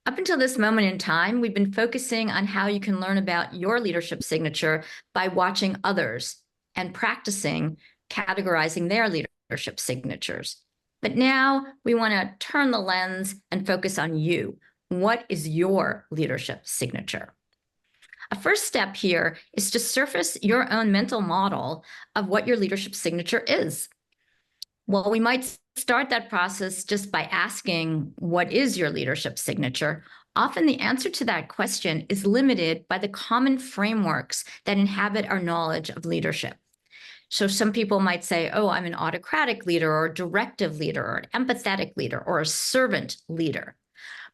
Up until this moment in time, we've been focusing on how you can learn about your leadership signature by watching others and practicing categorizing their leadership signatures. But now we want to turn the lens and focus on you. What is your leadership signature? A first step here is to surface your own mental model of what your leadership signature is. Well, we might start that process just by asking, what is your leadership signature? Often the answer to that question is limited by the common frameworks that inhabit our knowledge of leadership. So some people might say, oh, I'm an autocratic leader or a directive leader or an empathetic leader or a servant leader.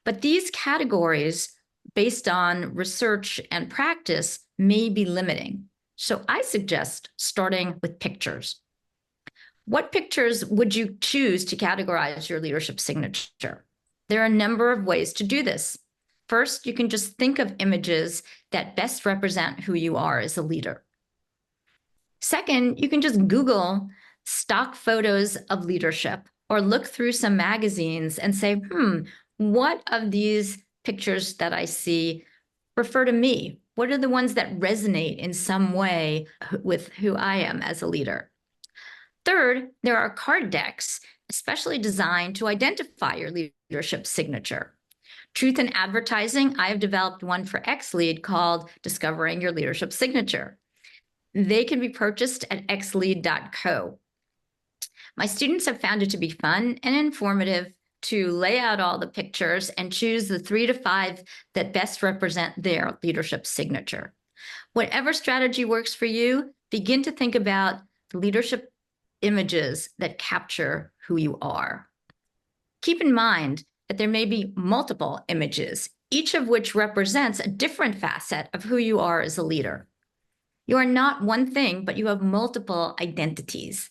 But these categories, based on research and practice, may be limiting. So I suggest starting with pictures. What pictures would you choose to categorize your leadership signature? There are a number of ways to do this. First, you can just think of images that best represent who you are as a leader. Second, you can just Google stock photos of leadership or look through some magazines and say, what of these pictures that I see refer to me? What are the ones that resonate in some way with who I am as a leader? Third, there are card decks, especially designed to identify your leadership signature. Truth in Advertising, I have developed one for XLead called Discovering Your Leadership Signature. They can be purchased at xlead.co. My students have found it to be fun and informative to lay out all the pictures and choose the 3 to 5 that best represent their leadership signature. Whatever strategy works for you, begin to think about the leadership images that capture who you are. Keep in mind that there may be multiple images, each of which represents a different facet of who you are as a leader. You are not one thing, but you have multiple identities.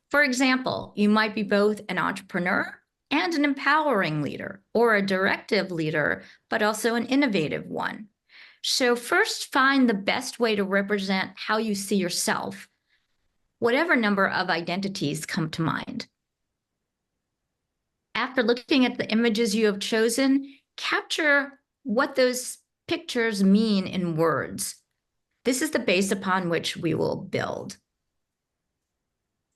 For example, you might be both an entrepreneur and an empowering leader, or a directive leader, but also an innovative one. So first, find the best way to represent how you see yourself, whatever number of identities come to mind. After looking at the images you have chosen, capture what those pictures mean in words. This is the base upon which we will build.